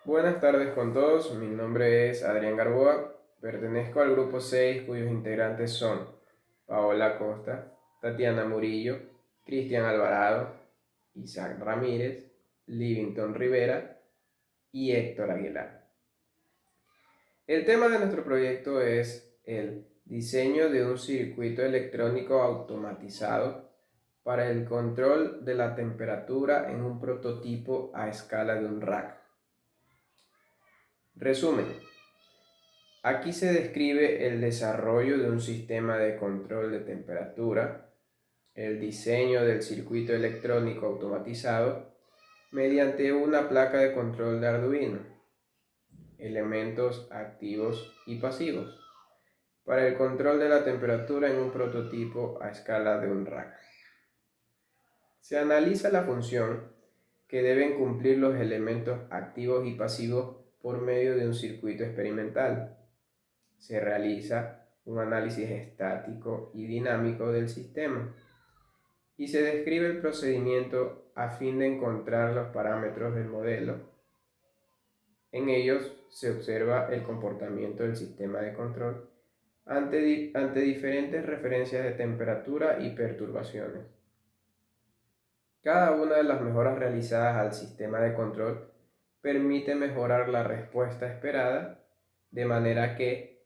Buenas tardes con todos, mi nombre es Adrián Garboa, pertenezco al grupo 6 cuyos integrantes son Paola Costa, Tatiana Murillo, Cristian Alvarado, Isaac Ramírez, Livington Rivera y Héctor Aguilar. El tema de nuestro proyecto es el diseño de un circuito electrónico automatizado para el control de la temperatura en un prototipo a escala de un rack. Resumen. Aquí se describe el desarrollo de un sistema de control de temperatura, el diseño del circuito electrónico automatizado mediante una placa de control de Arduino, elementos activos y pasivos, para el control de la temperatura en un prototipo a escala de un rack. Se analiza la función que deben cumplir los elementos activos y pasivos por medio de un circuito experimental. Se realiza un análisis estático y dinámico del sistema y se describe el procedimiento a fin de encontrar los parámetros del modelo. En ellos se observa el comportamiento del sistema de control ante diferentes referencias de temperatura y perturbaciones. Cada una de las mejoras realizadas al sistema de control permite mejorar la respuesta esperada de manera que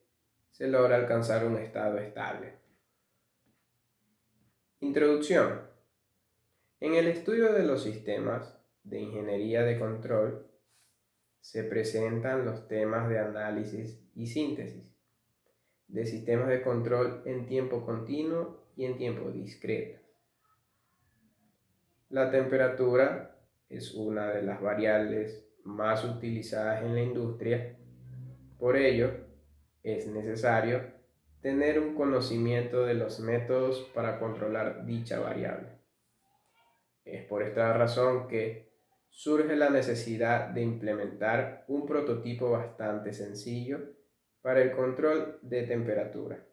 se logra alcanzar un estado estable. Introducción. En el estudio de los sistemas de ingeniería de control se presentan los temas de análisis y síntesis de sistemas de control en tiempo continuo y en tiempo discreto. La temperatura es una de las variables más utilizadas en la industria. Por ello, es necesario tener un conocimiento de los métodos para controlar dicha variable. Es por esta razón que surge la necesidad de implementar un prototipo bastante sencillo para el control de temperatura,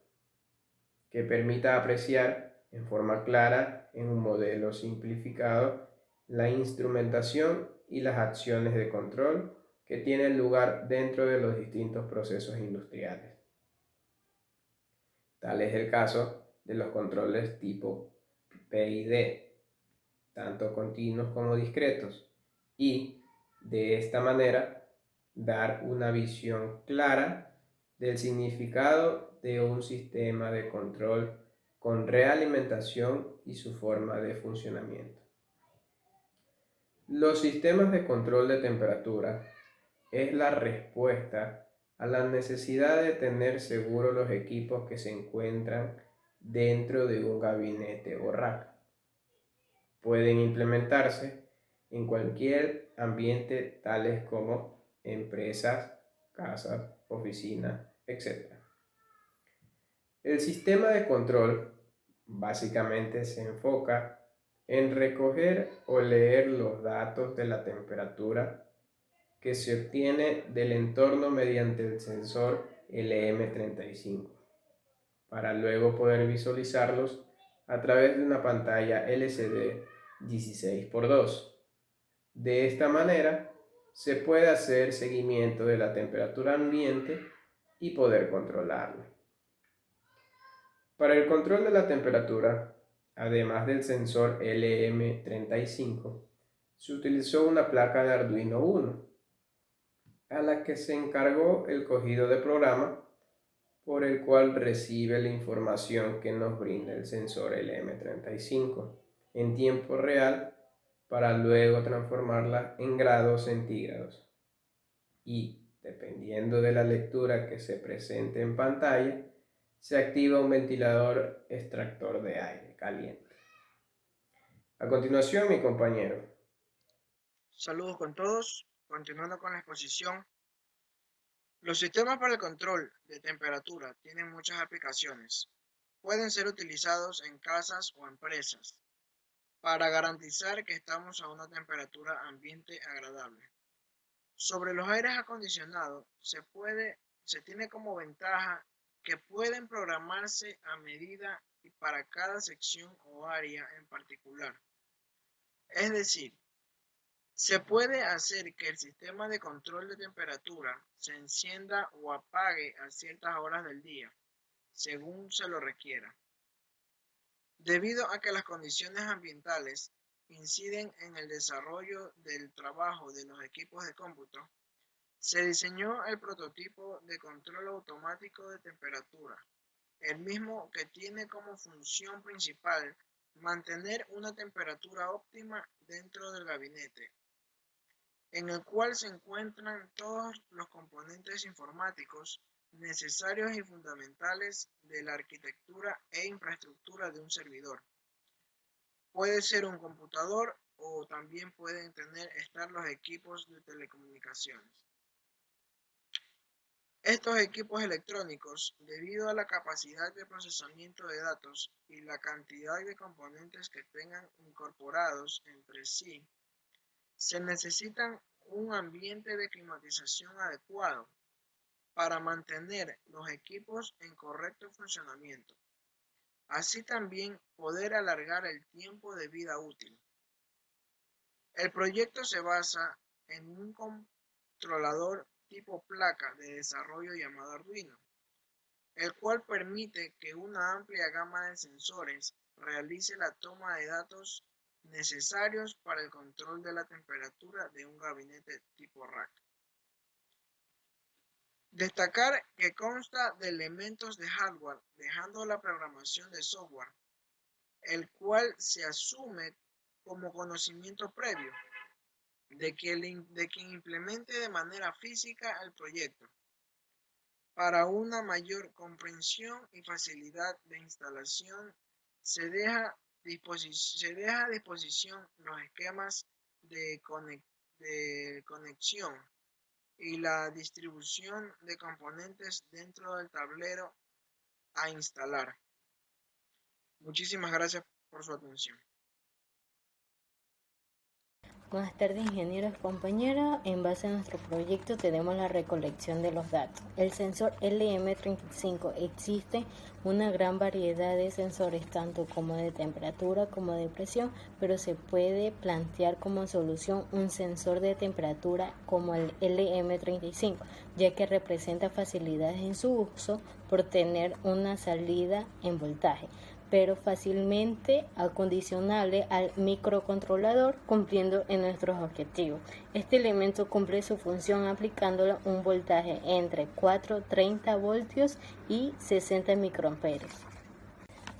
que permita apreciar en forma clara en un modelo simplificado la instrumentación y las acciones de control que tienen lugar dentro de los distintos procesos industriales. Tal es el caso de los controles tipo PID, tanto continuos como discretos, y de esta manera dar una visión clara del significado de un sistema de control con realimentación y su forma de funcionamiento. Los sistemas de control de temperatura es la respuesta a la necesidad de tener seguros los equipos que se encuentran dentro de un gabinete o rack. Pueden implementarse en cualquier ambiente tales como empresas, casas, oficinas, etc. El sistema de control básicamente se enfoca en recoger o leer los datos de la temperatura que se obtiene del entorno mediante el sensor LM35, para luego poder visualizarlos a través de una pantalla LCD 16x2. De esta manera, se puede hacer seguimiento de la temperatura ambiente y poder controlarla. Para el control de la temperatura, además del sensor LM35, se utilizó una placa de Arduino Uno, a la que se encargó el cogido de programa por el cual recibe la información que nos brinda el sensor LM35 en tiempo real para luego transformarla en grados centígrados. Y, dependiendo de la lectura que se presente en pantalla, se activa un ventilador extractor de aire caliente. A continuación, mi compañero. Saludos con todos. Continuando con la exposición, los sistemas para el control de temperatura tienen muchas aplicaciones. Pueden ser utilizados en casas o empresas para garantizar que estamos a una temperatura ambiente agradable. Sobre los aires acondicionados, se tiene como ventaja que pueden programarse a medida y para cada sección o área en particular. Es decir, Se puede hacer que el sistema de control de temperatura se encienda o apague a ciertas horas del día, según se lo requiera. Debido a que las condiciones ambientales inciden en el desarrollo del trabajo de los equipos de cómputo, se diseñó el prototipo de control automático de temperatura, el mismo que tiene como función principal mantener una temperatura óptima dentro del gabinete, en el cual se encuentran todos los componentes informáticos necesarios y fundamentales de la arquitectura e infraestructura de un servidor. Puede ser un computador o también pueden estar los equipos de telecomunicaciones. Estos equipos electrónicos, debido a la capacidad de procesamiento de datos y la cantidad de componentes que tengan incorporados entre sí, se necesitan un ambiente de climatización adecuado para mantener los equipos en correcto funcionamiento. Así también poder alargar el tiempo de vida útil. El proyecto se basa en un controlador tipo placa de desarrollo llamado Arduino, el cual permite que una amplia gama de sensores realice la toma de datos necesarios para el control de la temperatura de un gabinete tipo rack. Destacar que consta de elementos de hardware, dejando la programación de software, el cual se asume como conocimiento previo de quien implemente de manera física el proyecto. Para una mayor comprensión y facilidad de instalación, se deja a disposición los esquemas de conexión y la distribución de componentes dentro del tablero a instalar. Muchísimas gracias por su atención. Buenas tardes, ingenieros, compañeros. En base a nuestro proyecto tenemos la recolección de los datos. El sensor LM35. Existe una gran variedad de sensores, tanto como de temperatura como de presión, pero se puede plantear como solución un sensor de temperatura como el LM35, ya que representa facilidades en su uso por tener una salida en voltaje, pero fácilmente acondicionable al microcontrolador, cumpliendo en nuestros objetivos. Este elemento cumple su función aplicándole un voltaje entre 430 voltios y 60 microamperios.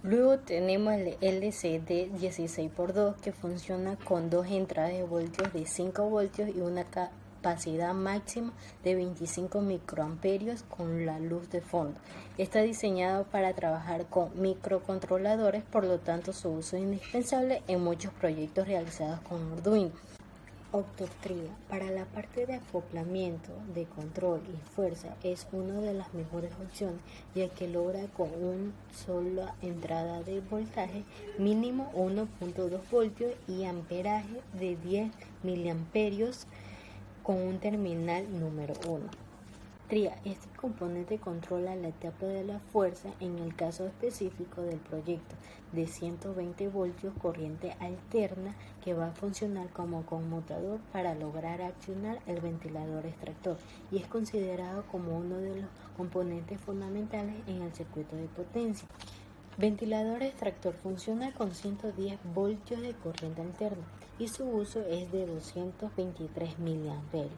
Luego tenemos el LCD 16x2 que funciona con dos entradas de voltios de 5 voltios y una capacidad máxima de 25 microamperios con la luz de fondo. Está diseñado para trabajar con microcontroladores, por lo tanto su uso es indispensable en muchos proyectos realizados con Arduino. Optotria, para la parte de acoplamiento, de control y fuerza es una de las mejores opciones, ya que logra con una sola entrada de voltaje mínimo 1.2 voltios y amperaje de 10 miliamperios con un terminal número 1. Este componente controla la etapa de la fuerza en el caso específico del proyecto de 120 voltios corriente alterna, que va a funcionar como conmutador para lograr accionar el ventilador extractor y es considerado como uno de los componentes fundamentales en el circuito de potencia. Ventilador extractor funciona con 110 voltios de corriente alterna y su uso es de 223 miliamperios.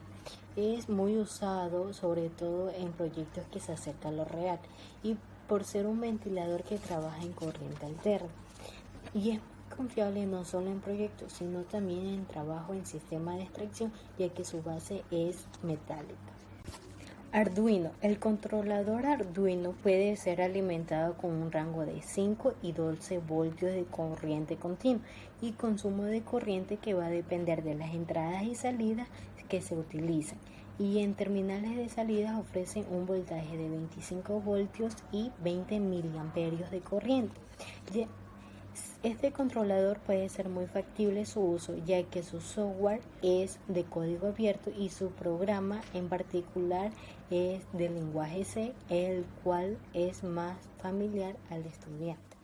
Es muy usado sobre todo en proyectos que se acercan a lo real y por ser un ventilador que trabaja en corriente alterna. Y es confiable no solo en proyectos, sino también en trabajo en sistemas de extracción, ya que su base es metálica. Arduino. El controlador Arduino puede ser alimentado con un rango de 5 y 12 voltios de corriente continua y consumo de corriente que va a depender de las entradas y salidas que se utilizan. Y en terminales de salida ofrecen un voltaje de 25 voltios y 20 miliamperios de corriente. Este controlador puede ser muy factible su uso, ya que su software es de código abierto y su programa en particular es de lenguaje C, el cual es más familiar al estudiante.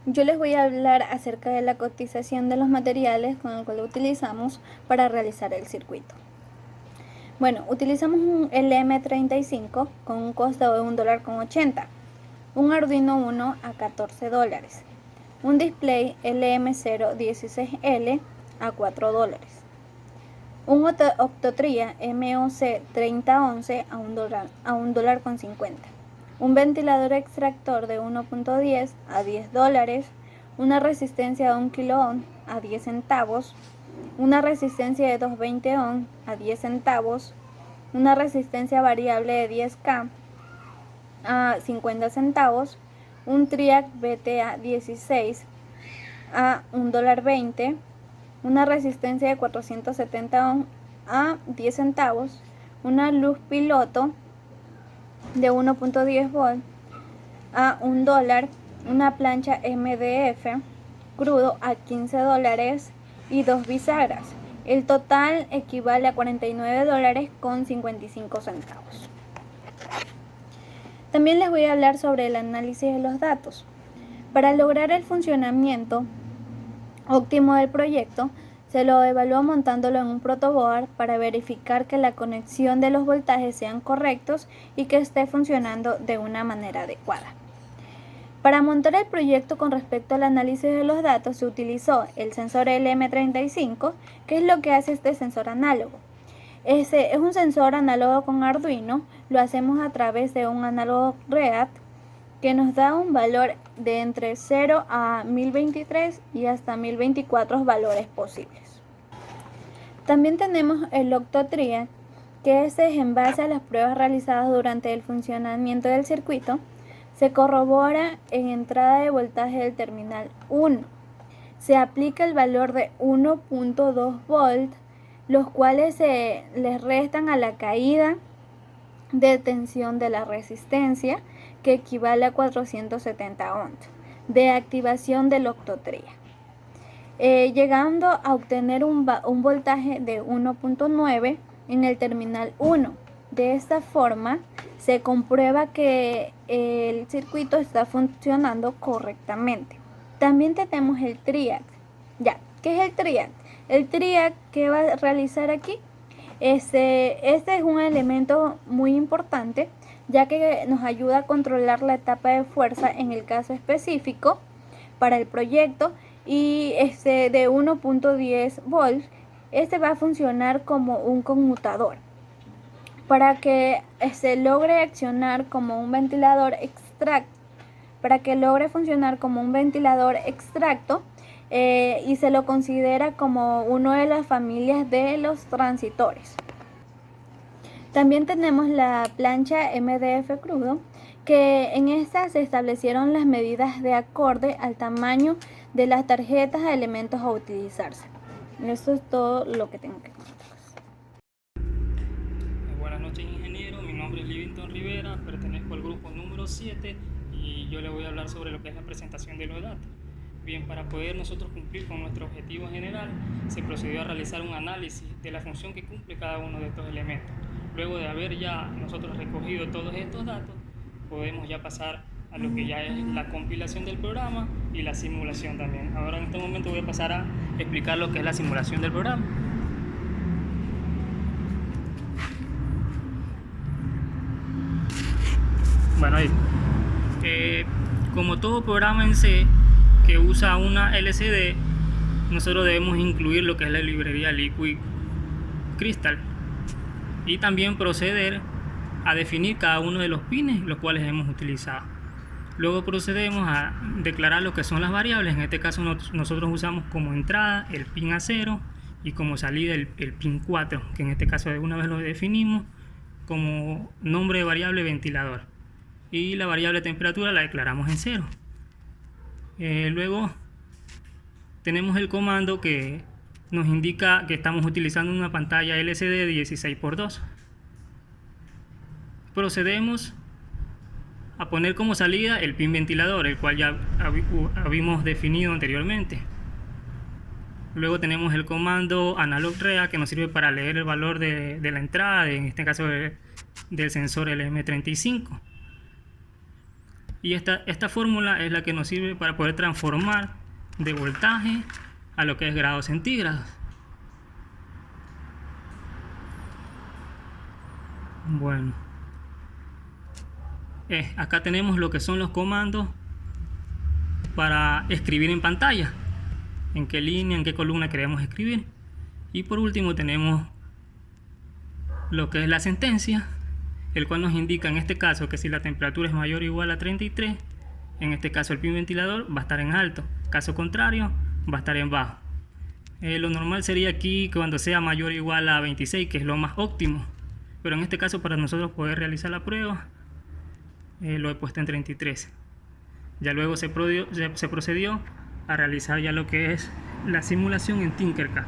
Yo les voy a hablar acerca de la cotización de los materiales con el cual utilizamos para realizar el circuito. Bueno, utilizamos un LM35 con un costo de $1.80, un Arduino Uno a $14, un display LM016L a $4, un Octotria MOC 3011 a $1.50, un ventilador extractor de 1.10 a $10, una resistencia de 1 kΩ a 10 centavos, una resistencia de 220 ohm a 10 centavos, una resistencia variable de 10K a 50 centavos, un Triac BTA 16 a $1.20, una resistencia de 470 ohm a 10 centavos, una luz piloto de 1.10 volt a $1, una plancha MDF crudo a $15 y 2 bisagras. El total equivale a $49.55. También les voy a hablar sobre el análisis de los datos. Para lograr el funcionamiento óptimo del proyecto, se lo evalúa montándolo en un protoboard para verificar que la conexión de los voltajes sean correctos y que esté funcionando de una manera adecuada. Para montar el proyecto con respecto al análisis de los datos se utilizó el sensor LM35, que es lo que hace este sensor análogo. Este es un sensor análogo con Arduino, lo hacemos a través de un análogo READ que nos da un valor de entre 0 a 1023 y hasta 1024 valores posibles. También tenemos el Octotria, que es en base a las pruebas realizadas durante el funcionamiento del circuito. Se corrobora en entrada de voltaje del terminal 1. Se aplica el valor de 1.2 volt, los cuales se les restan a la caída de tensión de la resistencia, que equivale a 470 ohms, de activación del Octotria, llegando a obtener un voltaje de 1.9 en el terminal 1. De esta forma se comprueba que el circuito está funcionando correctamente. También tenemos el Triac. ¿Qué es el Triac? El Triac, ¿qué va a realizar aquí? Este es un elemento muy importante, ya que nos ayuda a controlar la etapa de fuerza en el caso específico para el proyecto, y de 1.10 volts. Va a funcionar como un conmutador para que logre accionar como un ventilador extracto. Para que logre funcionar como un ventilador extracto, y se lo considera como una de las familias de los transitores. También tenemos la plancha MDF crudo, que en esta se establecieron las medidas de acorde al tamaño de las tarjetas de elementos a utilizarse. Eso es todo lo que tengo que contarles. Buenas noches, ingeniero. Mi nombre es Livington Rivera, pertenezco al grupo número 7 y yo le voy a hablar sobre lo que es la presentación de los datos. Bien, para poder nosotros cumplir con nuestro objetivo general, se procedió a realizar un análisis de la función que cumple cada uno de estos elementos. Luego de haber ya nosotros recogido todos estos datos, podemos ya pasar a lo que ya es la compilación del programa y la simulación también. Ahora en este momento voy a pasar a explicar lo que es la simulación del programa. Bueno, ahí. Como todo programa en C que usa una LCD, nosotros debemos incluir lo que es la librería Liquid Crystal y también proceder a definir cada uno de los pines los cuales hemos utilizado. Luego procedemos a declarar lo que son las variables. En este caso nosotros usamos como entrada el pin A0 y como salida el pin 4, que en este caso de una vez lo definimos como nombre de variable ventilador, y la variable temperatura la declaramos en 0. Luego tenemos el comando que nos indica que estamos utilizando una pantalla LCD 16x2. Procedemos a poner como salida el pin ventilador, el cual ya habíamos definido anteriormente. Luego tenemos el comando analog read, que nos sirve para leer el valor de la entrada, en este caso del sensor LM35. Y esta fórmula es la que nos sirve para poder transformar de voltaje a lo que es grados centígrados. Bueno, acá tenemos lo que son los comandos para escribir en pantalla, en qué línea, en qué columna queremos escribir. Y por último tenemos lo que es la sentencia, el cual nos indica en este caso que si la temperatura es mayor o igual a 33, en este caso el pin ventilador va a estar en alto, caso contrario va a estar en bajo. Lo normal sería aquí cuando sea mayor o igual a 26, que es lo más óptimo, pero en este caso para nosotros poder realizar la prueba lo he puesto en 33. Ya luego se procedió a realizar ya lo que es la simulación en Tinkercad.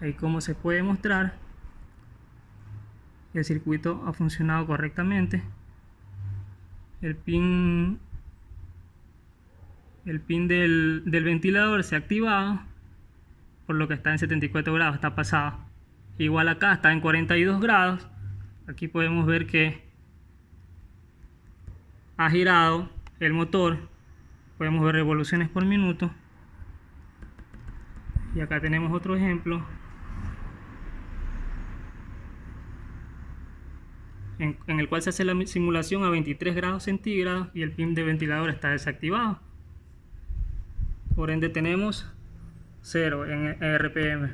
Ahí como se puede mostrar, el circuito ha funcionado correctamente. El pin del ventilador se ha activado, por lo que está en 74 grados, está pasado. Igual acá está en 42 grados. Aquí podemos ver que ha girado el motor. Podemos ver revoluciones por minuto. Y acá tenemos otro ejemplo en el cual se hace la simulación a 23 grados centígrados y el pin de ventilador está desactivado. Por ende tenemos 0 en RPM,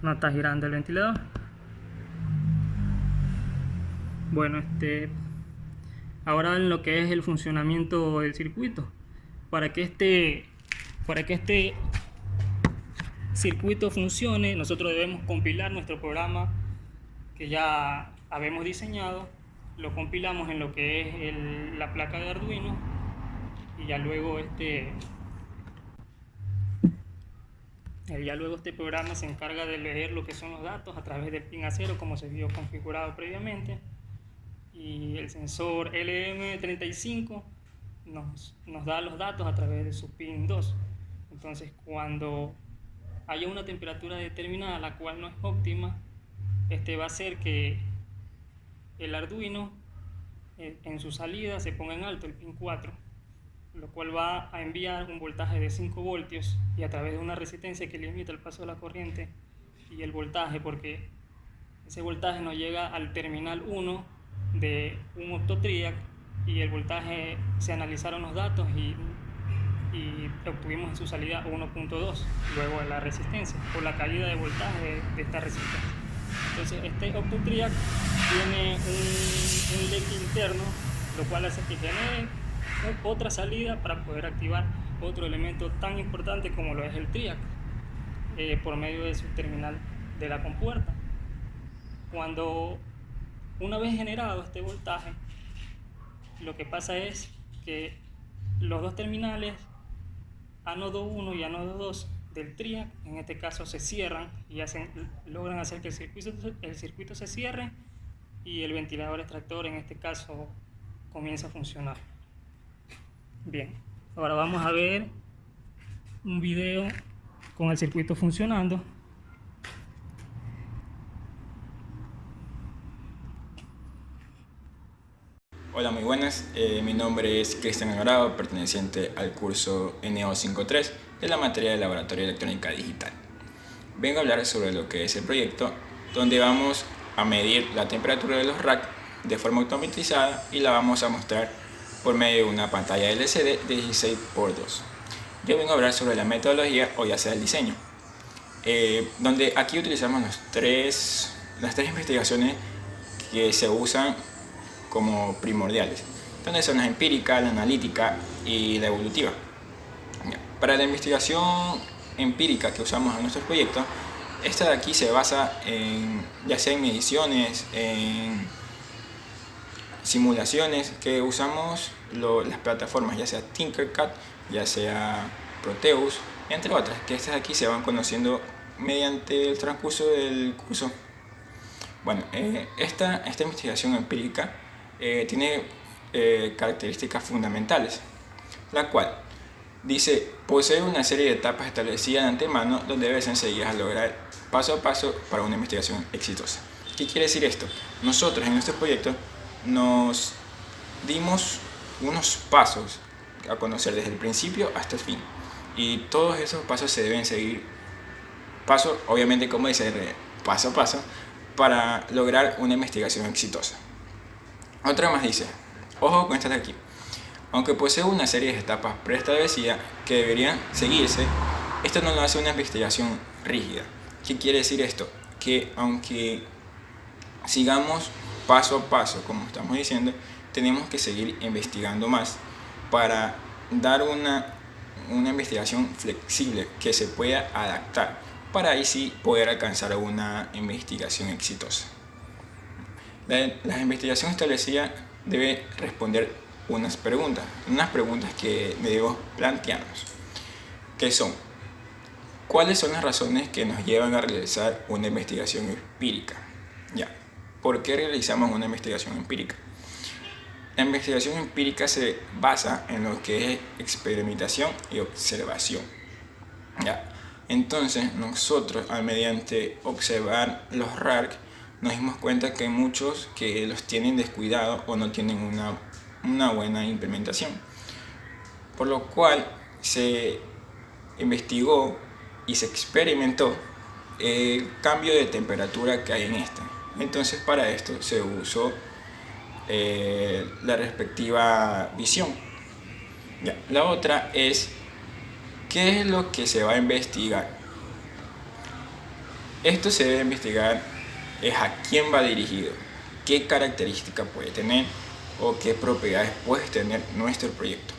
no está girando el ventilador. Bueno, ahora en lo que es el funcionamiento del circuito, para que este circuito funcione, nosotros debemos compilar nuestro programa que ya habemos diseñado. Lo compilamos en lo que es la placa de Arduino, y ya luego este programa se encarga de leer lo que son los datos a través del pin A0, como se vio configurado previamente, y el sensor LM35 nos da los datos a través de su pin 2. Entonces, cuando haya una temperatura determinada la cual no es óptima, va a hacer que el Arduino en su salida se ponga en alto el pin 4, lo cual va a enviar un voltaje de 5 voltios y a través de una resistencia que limita el paso de la corriente y el voltaje, porque ese voltaje nos llega al terminal 1 de un OptoTriac, y el voltaje, se analizaron los datos y obtuvimos en su salida 1.2 luego de la resistencia, por la caída de voltaje de esta resistencia. Entonces este OptoTriac tiene un leak interno, lo cual hace que genere otra salida para poder activar otro elemento tan importante como lo es el triac, por medio de su terminal de la compuerta. Cuando una vez generado este voltaje, lo que pasa es que los dos terminales ánodo 1 y ánodo 2 del triac, en este caso, se cierran y logran hacer que el circuito se cierre y el ventilador extractor, en este caso, comienza a funcionar. Bien, ahora vamos a ver un video con el circuito funcionando. Hola, muy buenas. Mi nombre es Cristian Alvarado, perteneciente al curso NO53 de la materia de Laboratorio de Electrónica Digital. Vengo a hablar sobre lo que es el proyecto, donde vamos a medir la temperatura de los racks de forma automatizada y la vamos a mostrar por medio de una pantalla LCD de 16:2. Yo vengo a hablar sobre la metodología, o ya sea el diseño, donde aquí utilizamos las tres investigaciones que se usan como primordiales, donde son la empírica, la analítica y la evolutiva. Para la investigación empírica que usamos en nuestros proyectos, esta de aquí se basa ya sea en mediciones, en simulaciones, que usamos las plataformas, ya sea Tinkercad, ya sea Proteus, entre otras, que estas de aquí se van conociendo mediante el transcurso del curso. Bueno, esta investigación empírica tiene características fundamentales, la cual dice posee una serie de etapas establecidas de antemano donde deben ser seguidas a lograr paso a paso para una investigación exitosa. ¿Qué quiere decir esto? Nosotros en nuestro proyecto nos dimos unos pasos a conocer desde el principio hasta el fin. Y todos esos pasos se deben seguir, obviamente como dice, paso a paso, para lograr una investigación exitosa. Otra más dice, ojo con esta de aquí, aunque posee una serie de etapas preestablecidas que deberían seguirse, esto no lo hace una investigación rígida. ¿Qué quiere decir esto? Que aunque sigamos paso a paso, como estamos diciendo, tenemos que seguir investigando más para dar una investigación flexible que se pueda adaptar, para ahí sí poder alcanzar una investigación exitosa. La investigación establecida debe responder unas preguntas que debemos plantearnos, que son: ¿cuáles son las razones que nos llevan a realizar una investigación empírica? ¿Por qué realizamos una investigación empírica? La investigación empírica se basa en lo que es experimentación y observación. Entonces, nosotros, mediante observar los RARC, nos dimos cuenta que hay muchos que los tienen descuidados o no tienen una buena implementación. Por lo cual se investigó y se experimentó el cambio de temperatura que hay en esta. Entonces, para esto se usó la respectiva visión. La otra es: ¿qué es lo que se va a investigar? Esto se debe investigar es a quién va dirigido, qué características puede tener o qué propiedades puede tener nuestro proyecto.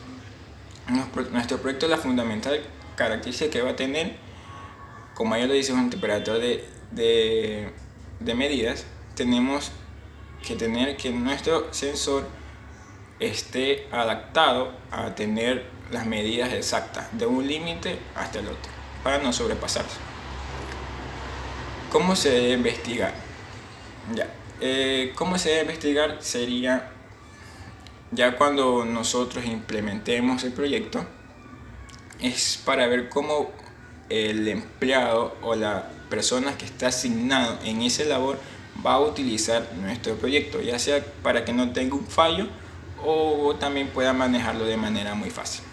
Nuestro proyecto, la fundamental característica que va a tener, como ya lo dice, un temperador de medidas. Tenemos que tener que nuestro sensor esté adaptado a tener las medidas exactas de un límite hasta el otro para no sobrepasarse. ¿Cómo se debe investigar? ¿Cómo se debe investigar? Sería ya cuando nosotros implementemos el proyecto, es para ver cómo el empleado o la persona que está asignado en esa labor va a utilizar nuestro proyecto, ya sea para que no tenga un fallo o también pueda manejarlo de manera muy fácil.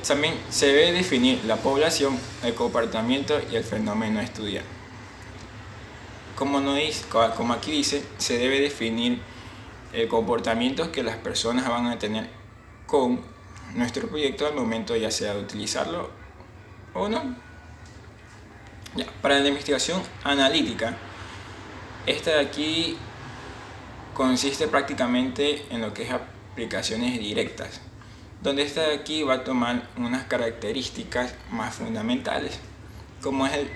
También se debe definir la población, el comportamiento y el fenómeno a estudiar. Como aquí dice, se debe definir el comportamiento que las personas van a tener con nuestro proyecto al momento ya sea de utilizarlo o no. Para la investigación analítica, esta de aquí consiste prácticamente en lo que es aplicaciones directas, donde esta de aquí va a tomar unas características más fundamentales, como es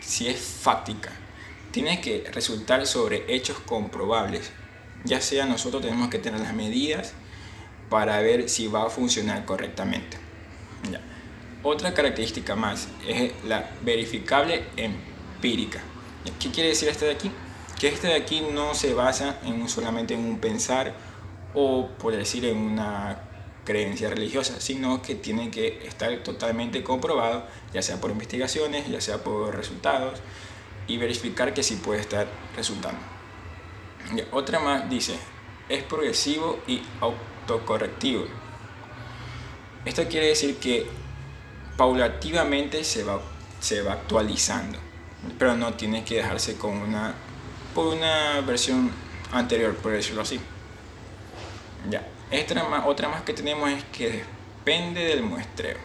si es fáctica. Tiene que resultar sobre hechos comprobables, ya sea nosotros tenemos que tener las medidas para ver si va a funcionar correctamente. Otra característica más es la verificable empírica. ¿Qué quiere decir esta de aquí? Que esta de aquí no se basa solamente en un pensar o, por decir, en una creencia religiosa, sino que tiene que estar totalmente comprobado, ya sea por investigaciones, ya sea por resultados, y verificar que sí puede estar resultando. Otra más dice: es progresivo y autocorrectivo. Esto quiere decir que paulativamente se va actualizando, pero no tiene que dejarse por una versión anterior, por decirlo así. Otra más que tenemos es que depende del muestreo.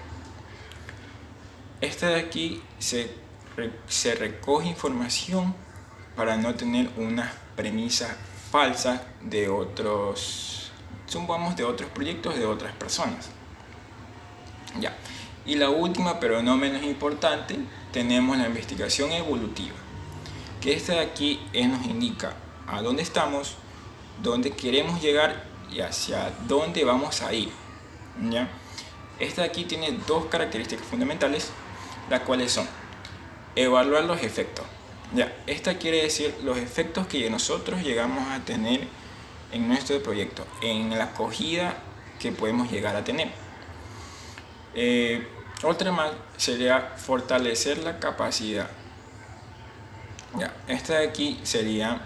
Esta de aquí se recoge información para no tener unas premisas falsas de otros proyectos de otras personas. Y la última, pero no menos importante, tenemos la investigación evolutiva, que esta de aquí nos indica a dónde estamos, dónde queremos llegar y hacia dónde vamos a ir. Esta de aquí tiene dos características fundamentales, las cuales son: evaluar los efectos. Esta quiere decir los efectos que nosotros llegamos a tener en nuestro proyecto, en la acogida que podemos llegar a tener. Otra más sería fortalecer la capacidad. Esta de aquí sería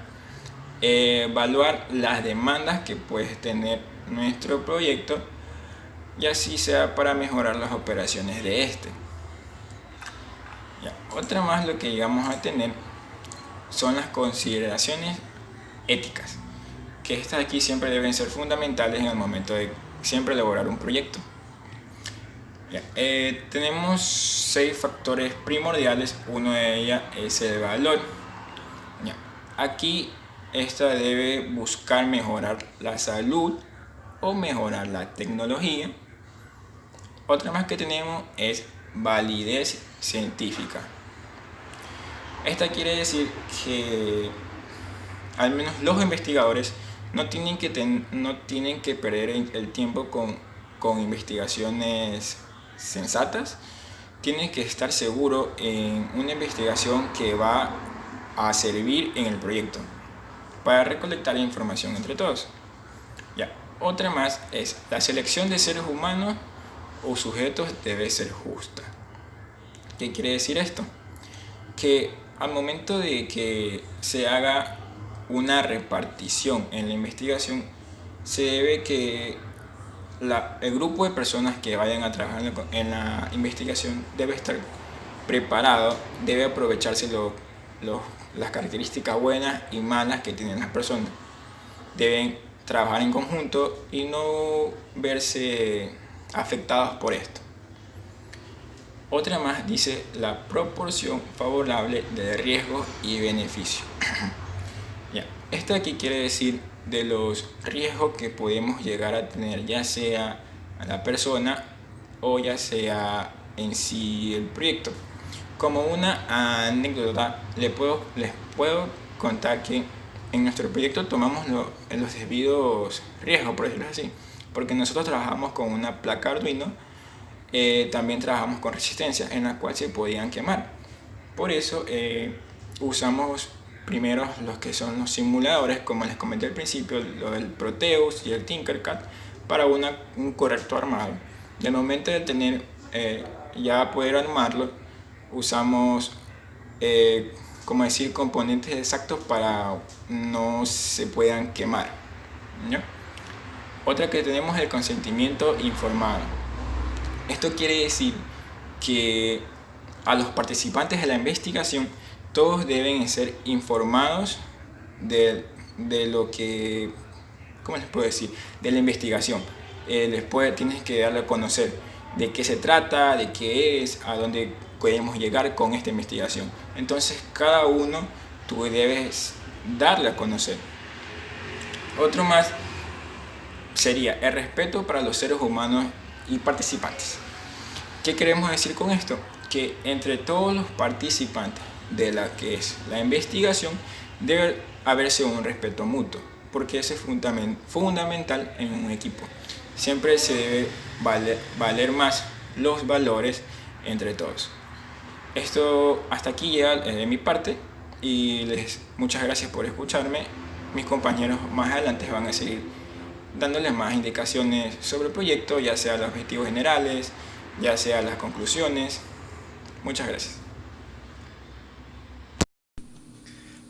evaluar las demandas que puede tener nuestro proyecto y así sea para mejorar las operaciones de este. Otra más lo que llegamos a tener son las consideraciones éticas, que estas aquí siempre deben ser fundamentales en el momento de siempre elaborar un proyecto. Tenemos 6 factores primordiales. Uno de ellos es el valor. Aquí esta debe buscar mejorar la salud o mejorar la tecnología. Otra más que tenemos es validez científica. Esta quiere decir que al menos los investigadores no tienen que perder el tiempo con investigaciones sensatas. Tienen que estar seguros en una investigación que va a servir en el proyecto para recolectar información entre todos. Otra más es la selección de seres humanos o sujetos debe ser justa. ¿Qué quiere decir esto? Que al momento de que se haga una repartición en la investigación, se debe que el grupo de personas que vayan a trabajar en la investigación debe estar preparado, debe aprovecharse las características buenas y malas que tienen las personas. Deben trabajar en conjunto y no verse afectados por esto. Otra más dice la proporción favorable de riesgo y beneficio. Esta aquí quiere decir de los riesgos que podemos llegar a tener, ya sea a la persona o ya sea en sí el proyecto. Como una anécdota, les puedo contar que en nuestro proyecto tomamos los debidos riesgos, por decirlo así, porque nosotros trabajamos con una placa Arduino, también trabajamos con resistencia en la cual se podían quemar. Por eso usamos primero los que son los simuladores, como les comenté al principio, el Proteus y el Tinkercad, para un correcto armado. Del momento de tener ya poder armarlo, usamos componentes exactos para no se puedan quemar, ¿no? Otra que tenemos es el consentimiento informado. Esto quiere decir que a los participantes de la investigación todos deben ser informados de lo que, ¿cómo les puedo decir?, de la investigación. Después tienes que darle a conocer de qué se trata, de qué es, a dónde podemos llegar con esta investigación. Entonces cada uno tú debes darle a conocer. Otro más sería el respeto para los seres humanos y participantes. ¿Qué queremos decir con esto? Que entre todos los participantes de la que es la investigación debe haberse un respeto mutuo, porque eso es fundamental en un equipo. Siempre se debe valer más los valores entre todos. Esto hasta aquí llega de mi parte y muchas gracias por escucharme. Mis compañeros más adelante van a seguir dándoles más indicaciones sobre el proyecto, ya sea los objetivos generales, ya sea las conclusiones. Muchas gracias.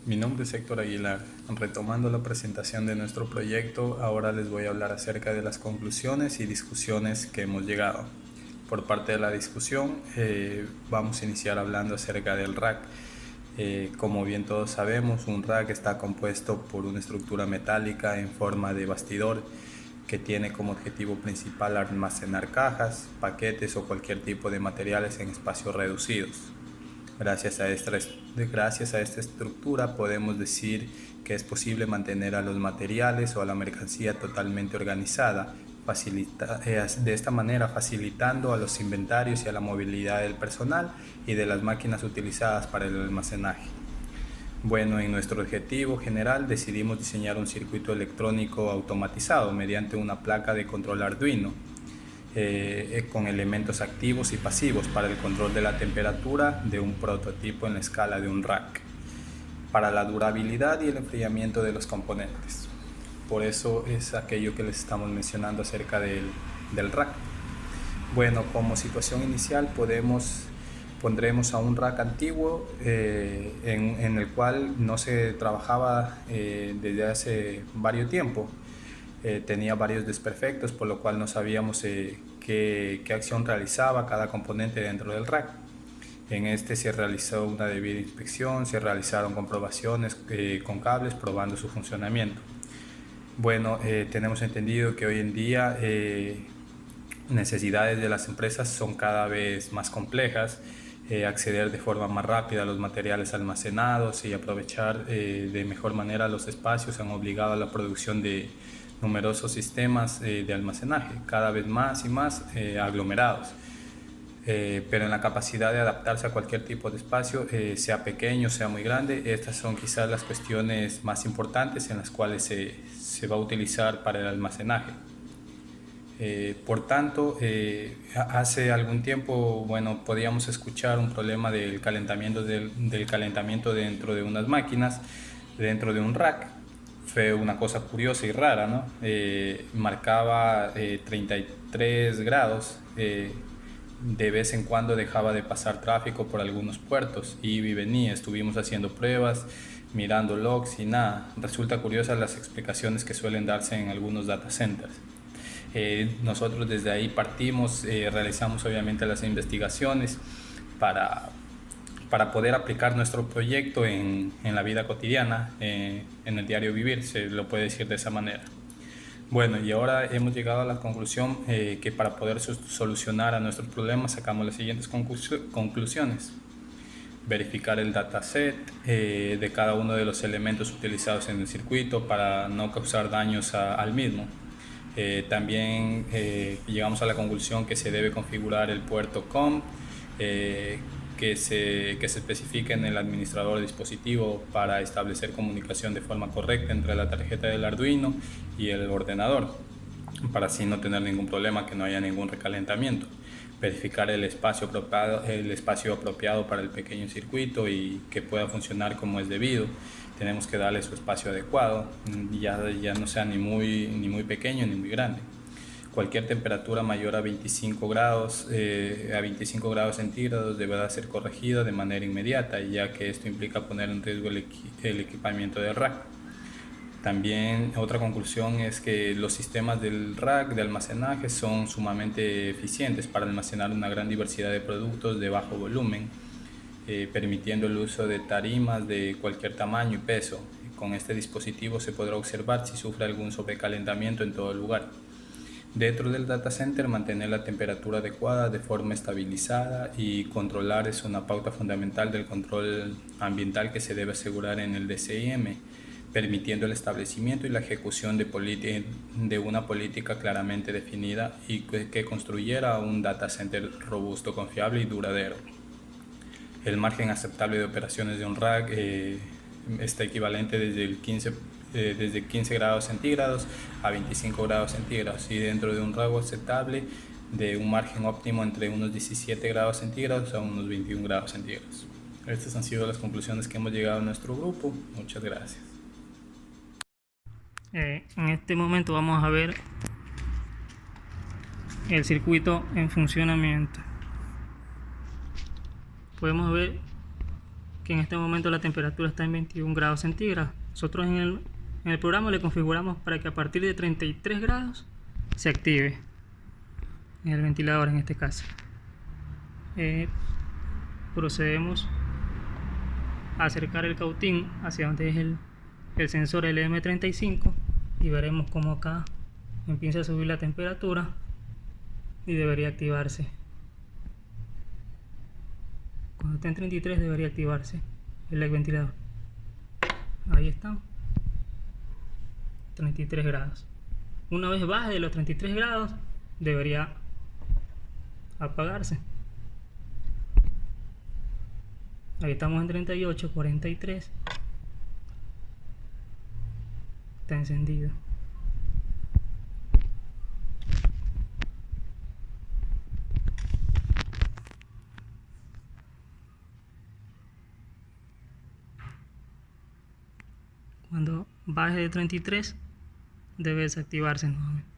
Mi nombre es Héctor Aguilar. Retomando la presentación de nuestro proyecto, ahora les voy a hablar acerca de las conclusiones y discusiones que hemos llegado. Por parte de la discusión, vamos a iniciar hablando acerca del rack. Como bien todos sabemos, un rack está compuesto por una estructura metálica en forma de bastidor que tiene como objetivo principal almacenar cajas, paquetes o cualquier tipo de materiales en espacios reducidos. Gracias a esta estructura podemos decir que es posible mantener a los materiales o a la mercancía totalmente organizada, de esta manera facilitando a los inventarios y a la movilidad del personal y de las máquinas utilizadas para el almacenaje. Bueno, en nuestro objetivo general decidimos diseñar un circuito electrónico automatizado mediante una placa de control Arduino con elementos activos y pasivos para el control de la temperatura de un prototipo en la escala de un rack, para la durabilidad y el enfriamiento de los componentes. Por eso es aquello que les estamos mencionando acerca del rack. Bueno, como situación inicial podemos pondremos a un rack antiguo en el cual no se trabajaba desde hace varios tiempo. Tenía varios desperfectos, por lo cual no sabíamos qué acción realizaba cada componente dentro del rack. En este se realizó una debida inspección, se realizaron comprobaciones con cables probando su funcionamiento. Bueno, tenemos entendido que hoy en día necesidades de las empresas son cada vez más complejas. Acceder de forma más rápida a los materiales almacenados y aprovechar de mejor manera los espacios han obligado a la producción de numerosos sistemas de almacenaje, cada vez más y más aglomerados. Pero en la capacidad de adaptarse a cualquier tipo de espacio, sea pequeño, sea muy grande, estas son quizás las cuestiones más importantes en las cuales se va a utilizar para el almacenaje. Por tanto, hace algún tiempo, bueno, podíamos escuchar un problema del calentamiento dentro de unas máquinas, dentro de un rack. Fue una cosa curiosa y rara, ¿no? Marcaba 33 grados. De vez en cuando dejaba de pasar tráfico por algunos puertos, iba y venía. Estuvimos haciendo pruebas, mirando logs y nada. Resulta curiosas las explicaciones que suelen darse en algunos data centers. Nosotros desde ahí partimos, realizamos obviamente las investigaciones para poder aplicar nuestro proyecto en la vida cotidiana, en el diario vivir, se lo puede decir de esa manera. Bueno, y ahora hemos llegado a la conclusión que para poder solucionar a nuestros problemas sacamos las siguientes conclusiones. Verificar el dataset de cada uno de los elementos utilizados en el circuito para no causar daños al mismo. También llegamos a la conclusión que se debe configurar el puerto COM, que se especifique en el administrador de dispositivo para establecer comunicación de forma correcta entre la tarjeta del Arduino y el ordenador, para así no tener ningún problema, que no haya ningún recalentamiento. Verificar el espacio apropiado para el pequeño circuito y que pueda funcionar como es debido. Tenemos que darle su espacio adecuado, ya no sea ni muy pequeño ni muy grande. Cualquier temperatura mayor a 25 grados centígrados deberá ser corregida de manera inmediata, ya que esto implica poner en riesgo el equipamiento del rack. También otra conclusión es que los sistemas del rack de almacenaje son sumamente eficientes para almacenar una gran diversidad de productos de bajo volumen, permitiendo el uso de tarimas de cualquier tamaño y peso. Con este dispositivo se podrá observar si sufre algún sobrecalentamiento en todo el lugar. Dentro del data center, mantener la temperatura adecuada de forma estabilizada y controlar es una pauta fundamental del control ambiental que se debe asegurar en el DCIM, permitiendo el establecimiento y la ejecución de una política claramente definida y que construyera un data center robusto, confiable y duradero. El margen aceptable de operaciones de un rack está equivalente desde 15 grados centígrados a 25 grados centígrados, y dentro de un rango aceptable de un margen óptimo entre unos 17 grados centígrados a unos 21 grados centígrados. Estas han sido las conclusiones que hemos llegado a nuestro grupo. Muchas gracias. En este momento vamos a ver el circuito en funcionamiento. Podemos ver que en este momento la temperatura está en 21 grados centígrados. Nosotros en el programa le configuramos para que a partir de 33 grados se active en el ventilador, en este caso. Procedemos a acercar el cautín hacia donde es el sensor LM35 y veremos cómo acá empieza a subir la temperatura y debería activarse. Cuando esté en 33 debería activarse el ventilador. Ahí está, 33 grados. Una vez baje de los 33 grados debería apagarse. Ahí estamos en 38, 43. Está encendido. Cuando baje de 33 debe desactivarse nuevamente.